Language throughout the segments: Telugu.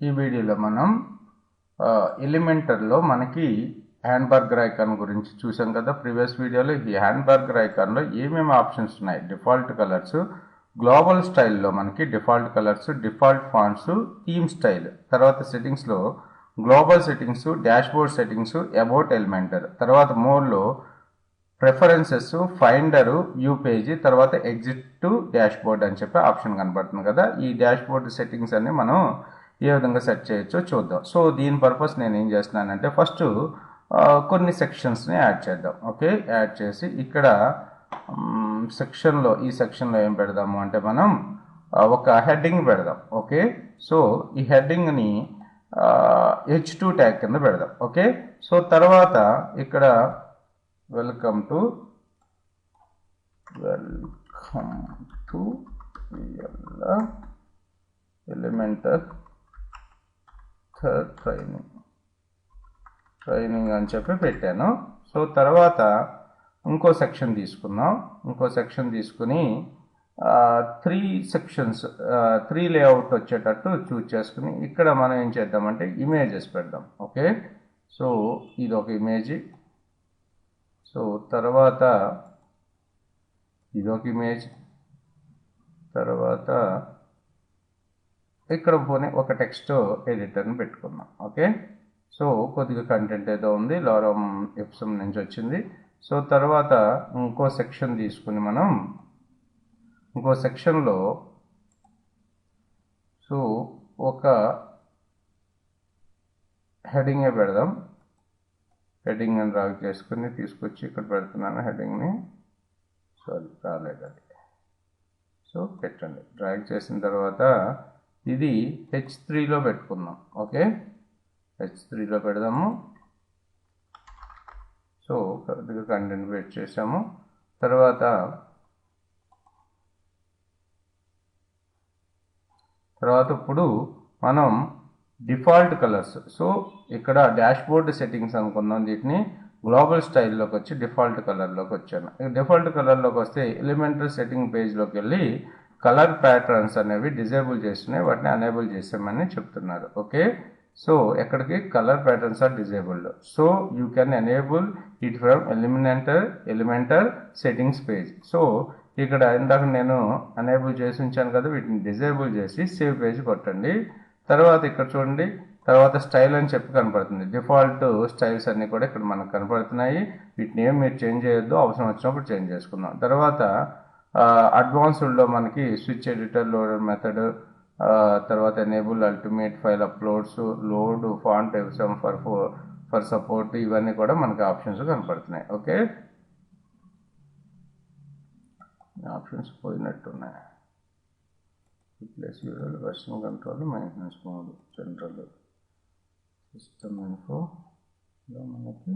ఈ వీడియోలో మనం ఎలిమెంటర్లో మనకి హ్యాండ్బర్గర్ ఐకాన్ గురించి చూసాం కదా. ప్రీవియస్ వీడియోలో ఈ హ్యాండ్బర్గర్ ఐకాన్లో ఏమేమి ఆప్షన్స్ ఉన్నాయి, డిఫాల్ట్ కలర్స్, గ్లోబల్ స్టైల్లో మనకి default colours, default fonts, theme style, తర్వాత సెట్టింగ్స్లో global settings, dashboard settings, about Elementor, తర్వాత మోర్లో ప్రిఫరెన్సెస్, ఫైండరు, వ్యూ పేజీ, తర్వాత ఎగ్జిట్ టు డాష్బోర్డ్ అని చెప్పి ఆప్షన్ కనబడుతుంది కదా. ఈ డాష్బోర్డ్ సెట్టింగ్స్ అన్ని మనం ఏ విధంగా సెట్ చేయొచ్చో చూద్దాం. సో దీని పర్పస్ నేను ఏం చేస్తున్నానంటే ఫస్ట్ కొన్ని సెక్షన్స్ని యాడ్ చేద్దాం. ఓకే, యాడ్ చేసి ఇక్కడ సెక్షన్లో ఈ సెక్షన్లో ఏం పెడదాము అంటే మనం ఒక హెడ్డింగ్ పెడదాం. ఓకే, సో ఈ హెడ్డింగ్ని H2 ట్యాగ్ కింద పెడదాం. ఓకే, సో తర్వాత ఇక్కడ వెల్కమ్ టు ఎలిమెంటర్ ట్రైనింగ్ అని చెప్పి పెట్టాను. సో తర్వాత ఇంకో సెక్షన్ తీసుకుందాం. ఇంకో సెక్షన్ తీసుకుని 3 సెక్షన్స్ 3 లేఅవుట్ వచ్చేటట్టు చూజ్ చేసుకుని ఇక్కడ మనం ఏం చేద్దామంటే ఇమేజెస్ పెడదాం. ఓకే, సో ఇది ఒక ఇమేజ్, సో తర్వాత ఇదొక ఇమేజ్, తర్వాత ఇక్కడ పోనీ ఒక టెక్స్ట్ ఎడిటర్ని పెట్టుకున్నాం. ఓకే, సో కొద్దిగా కంటెంట్ ఏదో ఉంది, లోరం ఎప్సమ్ నుంచి వచ్చింది. సో తర్వాత ఇంకో సెక్షన్ తీసుకుని మనం ఇంకో సెక్షన్లో సో ఒక హెడ్డింగే పెడదాం. హెడ్డింగ్ అని డ్రాగ్ చేసుకుని తీసుకొచ్చి ఇక్కడ పెడుతున్నాను హెడ్డింగ్ని. సారీ, రాలేదు అది. సో పెట్టండి, డ్రాగ్ చేసిన తర్వాత ఇది H3లో పెట్టుకుందాం. ఓకే, H3లో పెడదాము. సో కొద్దిగా కంటెంట్ వెయిట్ చేసాము. తర్వాత ఇప్పుడు మనం డిఫాల్ట్ కలర్స్, సో ఇక్కడ డాష్బోర్డ్ సెట్టింగ్స్ అనుకుందాం, వీటిని గ్లోబల్ స్టైల్లోకి వచ్చి డిఫాల్ట్ కలర్లోకి వచ్చాను. డిఫాల్ట్ కలర్లోకి వస్తే ఎలిమెంటరీ సెట్టింగ్ పేజ్లోకి వెళ్ళి కలర్ ప్యాటర్న్స్ అనేవి డిజేబుల్ చేస్తున్నాయి, వాటిని అనేబుల్ చేసామని చెప్తున్నారు. ఓకే, సో ఎక్కడికి colour patterns are disabled, so you can enable it from Elementor settings page. So ఇక్కడ ఇందాక నేను అనేబుల్ చేసి ఉంచాను కదా, వీటిని డిజేబుల్ చేసి సేవ్ పేజ్ కొట్టండి. తర్వాత ఇక్కడ చూడండి, తర్వాత స్టైల్ అని చెప్పి కనపడుతుంది. డిఫాల్ట్ స్టైల్స్ అన్నీ కూడా ఇక్కడ మనకు కనపడుతున్నాయి. వీటిని ఏం మీరు చేంజ్ చేయొద్దు, అవసరం వచ్చినప్పుడు చేంజ్ చేసుకుందాం. తర్వాత అడ్వాన్స్డ్లో మనకి స్విచ్ ఎడిటర్, లోడర్ మెథడ్, తర్వాత enable ultimate file uploads, load font awesome for support, ఇవన్నీ కూడా మనకి ఆప్షన్స్ కనపడుతున్నాయి. ఓకే, ఆప్షన్స్ పోయినట్టున్నాయి. Replace user, version control, maintenance mode, general, system info మనకి.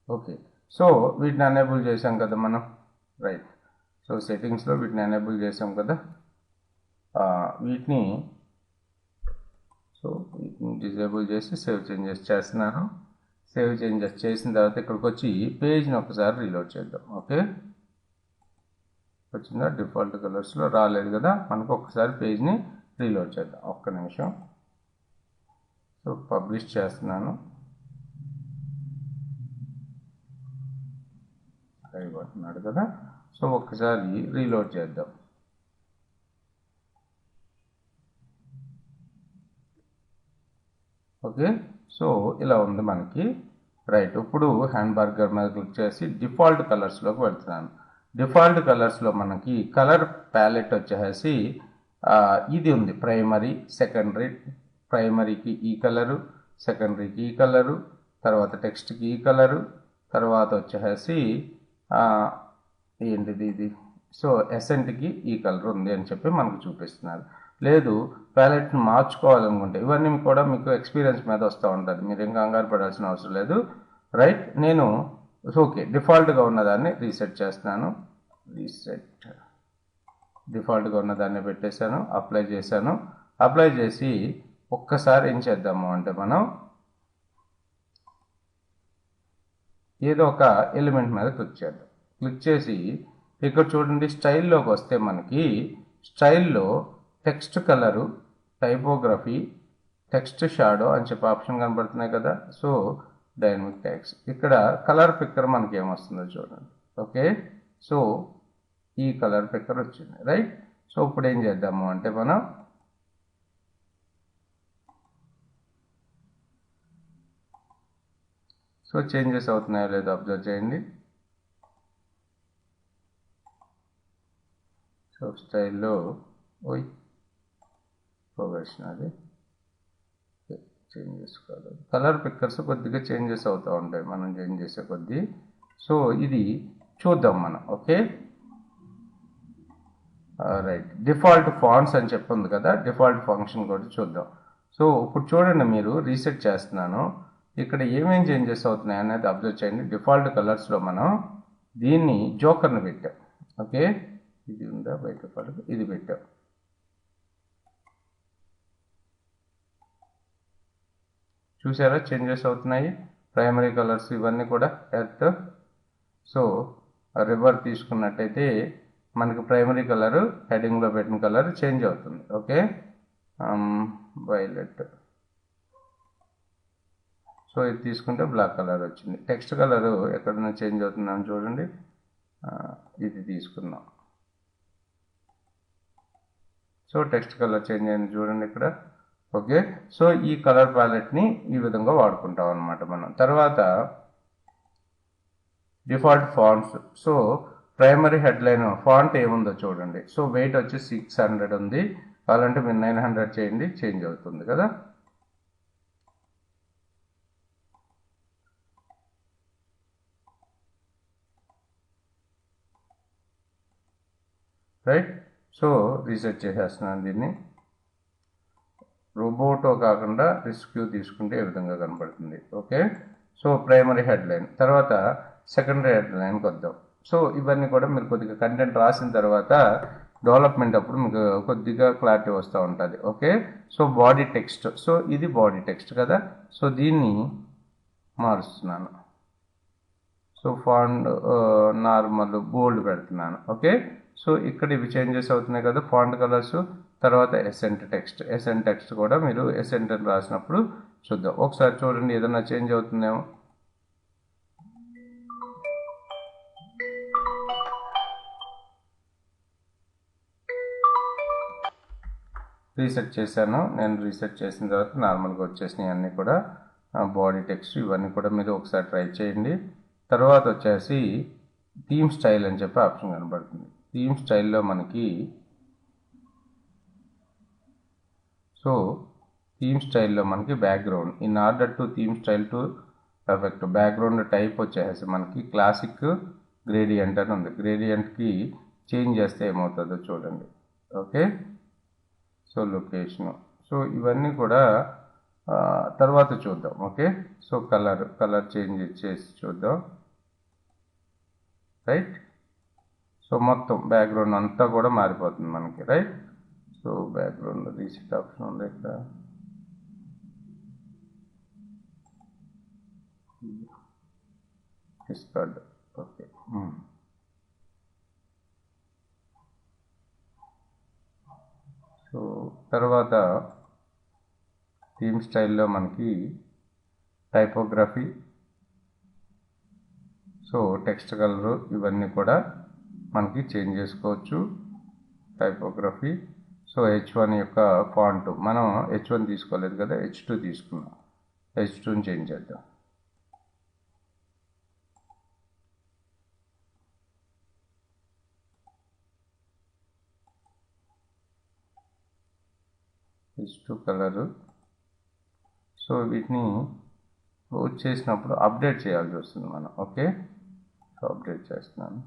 ఓకే, సో వీటిని ఎనేబుల్ చేసాం కదా మనం, రైట్. సో సెట్టింగ్స్లో వీటిని ఎనేబుల్ చేసాం కదా, వీటిని డిజేబుల్ చేసి సేవ్ చేంజెస్ చేస్తున్నాను. సేవ్ చేంజెస్ చేసిన తర్వాత ఇక్కడికి వచ్చి పేజ్ని ఒకసారి రీలోడ్ చేద్దాం. ఓకే, వచ్చిందా? డిఫాల్ట్ కలర్స్లో రాలేదు కదా, మనకు ఒకసారి పేజ్ని రీలోడ్ చేద్దాం. ఒక్క నిమిషం. సో పబ్లిష్ చేస్తున్నాను, అయిపోతున్నాడు కదా. సో ఒక్కసారి రీలోడ్ చేద్దాం. ఓకే, సో ఇలా ఉంది మనకి, రైట్. ఇప్పుడు హ్యాండ్బర్గర్ మీద క్లిక్ చేసి డిఫాల్ట్ కలర్స్లోకి వెళ్తున్నాను. డిఫాల్ట్ కలర్స్లో మనకి కలర్ ప్యాలెట్ వచ్చేసి ఇది ఉంది, ప్రైమరీ, సెకండరీ. ప్రైమరీకి ఈ కలరు, సెకండరీకి ఈ కలరు, తర్వాత టెక్స్ట్కి ఈ కలరు, తర్వాత వచ్చేసి ఏంటిది ఇది, సో ఎసెంట్కి ఈ కలర్ ఉంది అని చెప్పి మనకు చూపిస్తున్నారు. లేదు ప్యాలెట్ని మార్చుకోవాలనుకుంటే ఇవన్నీ కూడా మీకు ఎక్స్పీరియన్స్ మీద వస్తూ ఉంటుంది, మీరు ఏం కంగారు పడాల్సిన అవసరం లేదు, రైట్. నేను ఓకే డిఫాల్ట్గా ఉన్నదాన్ని రీసెట్ చేస్తున్నాను. రీసెట్ డిఫాల్ట్గా ఉన్నదాన్ని పెట్టేశాను, అప్లై చేశాను. అప్లై చేసి ఒక్కసారి ఏం చేద్దాము అంటే మనం ఏదో ఒక ఎలిమెంట్ మీద క్లిక్ చేద్దాం. క్లిక్ చేసి ఇక్కడ చూడండి, స్టైల్లోకి వస్తే మనకి స్టైల్లో text colour typography text shadow అని చెప్పి ఆప్షన్ కనబడుతున్నాయి కదా. సో డైనమిక్ ట్యాగ్స్, ఇక్కడ కలర్ పిక్కర్ మనకి ఏమొస్తుందో చూడండి. ఓకే, సో ఈ కలర్ పిక్కర్ వచ్చింది, రైట్. సో ఇప్పుడు ఏం చేద్దాము అంటే మనం సో చేంజెస్ అవుతున్నాయో లేదో అబ్జర్వ్ చేయండి. సో స్టైల్లో ప్రొఫెషన్ అది చేంజెస్ కాదు, కలర్ పిక్కర్స్ కొద్దిగా చేంజెస్ అవుతూ ఉంటాయి మనం చేంజ్ చేసే కొద్దీ. సో ఇది చూద్దాం మనం. Okay, right. డిఫాల్ట్ ఫాంట్స్ అని చెప్పింది కదా, డిఫాల్ట్ ఫంక్షన్ కూడా చూద్దాం. సో ఇప్పుడు చూడండి, మీరు రీసెట్ చేస్తున్నాను, ఇక్కడ ఏమేం చేంజెస్ అవుతున్నాయి అనేది అబ్జర్వ్ చేయండి. డిఫాల్ట్ కలర్స్లో మనం దీన్ని జోకర్ని పెట్టాం. ఓకే, ఇది ఉందా బై డిఫాల్ట్, ఇది పెట్టాం. చూసారా చేంజెస్ అవుతున్నాయి. ప్రైమరీ కలర్స్ ఇవన్నీ కూడా ఎర్త్. సో రివర్ తీసుకున్నట్టయితే మనకి ప్రైమరీ కలర్ హెడింగ్లో పెట్టిన కలర్ చేంజ్ అవుతుంది. Okay, violet. సో ఇది తీసుకుంటే బ్లాక్ కలర్ వచ్చింది. టెక్స్ట్ కలరు ఎక్కడైనా చేంజ్ అవుతుందని చూడండి, ఇది తీసుకుందాం. సో టెక్స్ట్ కలర్ చేంజ్ అయింది చూడండి ఇక్కడ. ఓకే, సో ఈ కలర్ ప్యాలెట్ని ఈ విధంగా వాడుకుంటాం అనమాట మనం. తర్వాత default fonts. So primary headline font ఏముందో చూడండి. సో వెయిట్ వచ్చి 600 ఉంది, కావాలంటే మీరు 900 చేయండి, చేంజ్ అవుతుంది కదా. రైట్. సో రీసెట్ చేసేస్తున్నాను దీన్ని. రోబోటో కాకుండా రెస్క్యూ తీసుకుంటే ఏ విధంగా కనపడుతుంది. Okay, so primary headline. తర్వాత సెకండరీ హెడ్లైన్కి వద్దాం. సో ఇవన్నీ కూడా మీరు కొద్దిగా కంటెంట్ రాసిన తర్వాత డెవలప్మెంట్ అప్పుడు మీకు కొద్దిగా క్లారిటీ వస్తూ ఉంటుంది. Okay, so body text. So ఇది బాడీ టెక్స్ట్ కదా, సో దీన్ని మారుస్తున్నాను. సో ఫాంట్ నార్మల్ బోల్డ్ పెడుతున్నాను. ఓకే, సో ఇక్కడ ఇవి చేంజెస్ అవుతున్నాయి కదా ఫాంట్ కలర్స్. తర్వాత ఎసెంట్ టెక్స్ట్. ఎసెంట్ టెక్స్ట్ కూడా మీరు ఎసెంట్ అని రాసినప్పుడు చూద్దాం. ఒకసారి చూడండి ఏదైనా చేంజ్ అవుతుందేమో. రీసెట్ చేశాను నేను. రీసెట్ చేసిన తర్వాత నార్మల్గా వచ్చేసినాయి అన్నీ కూడా. బాడీ టెక్స్ట్ ఇవన్నీ కూడా మీరు ఒకసారి ట్రై చేయండి. తర్వాత వచ్చేసి థీమ్ స్టైల్ అని చెప్పి ఆప్షన్ కనబడుతుంది. థీమ్ స్టైల్లో మనకి సో థీమ్ స్టైల్లో మనకి background in order to theme style to effect background type వచ్చేసి మనకి క్లాసిక్ గ్రేడియంట్ అని ఉంది. గ్రేడియంట్కి చేంజ్ చేస్తే ఏమవుతుందో చూడండి. Okay, so location. సో ఇవన్నీ కూడా తర్వాత చూద్దాం. ఓకే, సో కలర్ చేంజ్ చేసి చూద్దాం. రైట్. సో మొత్తం బ్యాక్గ్రౌండ్ అంతా కూడా మారిపోతుంది మనకి. Right. So background reset option ఉంది ఇక్కడ. డిస్కార్డ్. ఓకే, సో తర్వాత థీమ్ స్టైల్లో మనకి టైపోగ్రఫీ, సో టెక్స్ట్ కలరు ఇవన్నీ కూడా మనకి చేంజ్ చేసుకోవచ్చు. టైపోగ్రఫీ. సో H1 యొక్క ఫాంట్ మనం H1 తీసుకోలేదు కదా, H2 తీసుకున్నాం. H2ని చేంజ్ చేద్దాం. H2 colour. సో వీటిని క్లోజ్ చేసినప్పుడు అప్డేట్ చేయాల్సి వస్తుంది మనం. ఓకే, సో అప్డేట్ చేస్తున్నాను.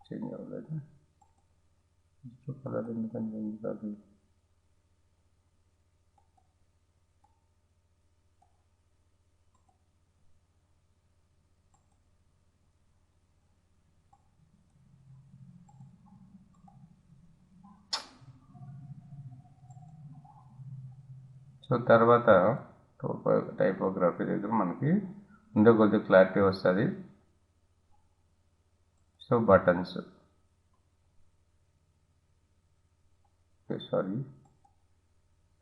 చేంజ్ అవ్వలేదు. H2 కలర్ ఎందుకంటే చేంజ్ కాదు. సో తర్వాత టైపోగ్రఫీ దగ్గర మనకి ఉండే కొద్దిగా క్లారిటీ వస్తుంది. So buttons. సారీ, సారీ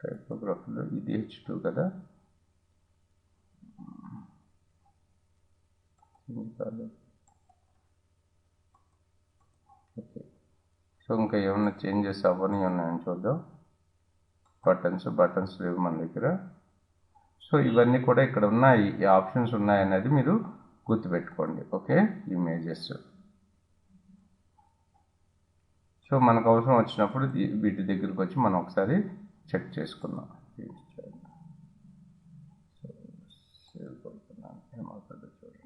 టైపోగ్రఫీలో ఇది H2 కదా, ఓకే. సో ఇంకా ఏమన్నా చేంజెస్ అవ్వని ఉన్నాయని చూద్దాం. బటన్స్ లేవు మన దగ్గర. సో ఇవన్నీ కూడా ఇక్కడ ఉన్నాయి, ఈ ఆప్షన్స్ ఉన్నాయనేది మీరు గుర్తుపెట్టుకోండి. Okay, images. సో మనకు అవసరం వచ్చినప్పుడు వీటి దగ్గరికి వచ్చి మనం ఒకసారి చెక్ చేసుకుందాం. సేవ్ కొడుతున్నాను, ఏమవుతుందో చూడండి.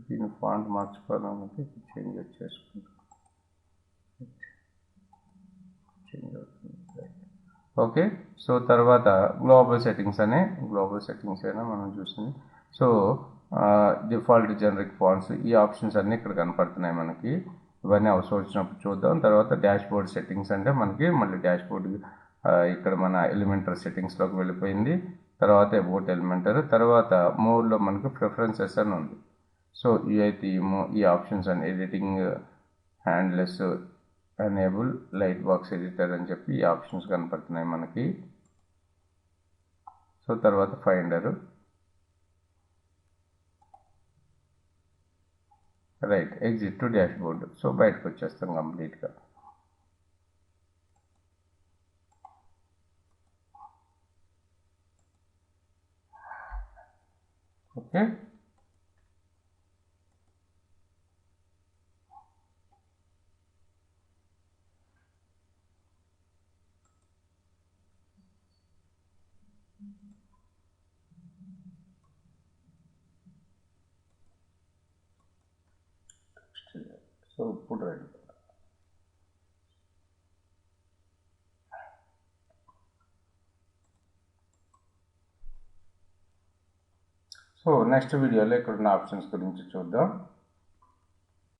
దీని ఫాంట్ మార్చుకోవాలంటే చేంజ్ చేసుకుంటాం. చేంజ్ అవుతుంది. ఓకే. సో తర్వాత గ్లోబల్ సెట్టింగ్స్ అయినా మనం చూసింది. సో డిఫాల్ట్ జనరిక్ ఫాంట్స్, ఈ ఆప్షన్స్ అన్నీ ఇక్కడ కనపడుతున్నాయి మనకి. ఇవన్నీ అవసరం వచ్చినప్పుడు చూద్దాం. తర్వాత డాష్ బోర్డ్ సెట్టింగ్స్ అంటే మనకి మళ్ళీ డాష్ బోర్డ్ ఇక్కడ మన ఎలిమెంటర్ సెట్టింగ్స్లోకి వెళ్ళిపోయింది. తర్వాత అబౌట్ ఎలిమెంటర్, తర్వాత మోడ్లో మనకు ప్రిఫరెన్సెస్ అని ఉంది. సో ఇవైతే ఈ ఆప్షన్స్ అని editing, handles, enable, light box editor అని చెప్పి ఈ ఆప్షన్స్ కనపడుతున్నాయి మనకి. సో తర్వాత finder, right, exit to dashboard. So బయటకు వచ్చేస్తాం కంప్లీట్గా. ఓకే. సో ఇప్పుడు రెడీ. సో నెక్స్ట్ వీడియోలో ఇక్కడ ఉన్న ఆప్షన్స్ గురించి చూద్దాం.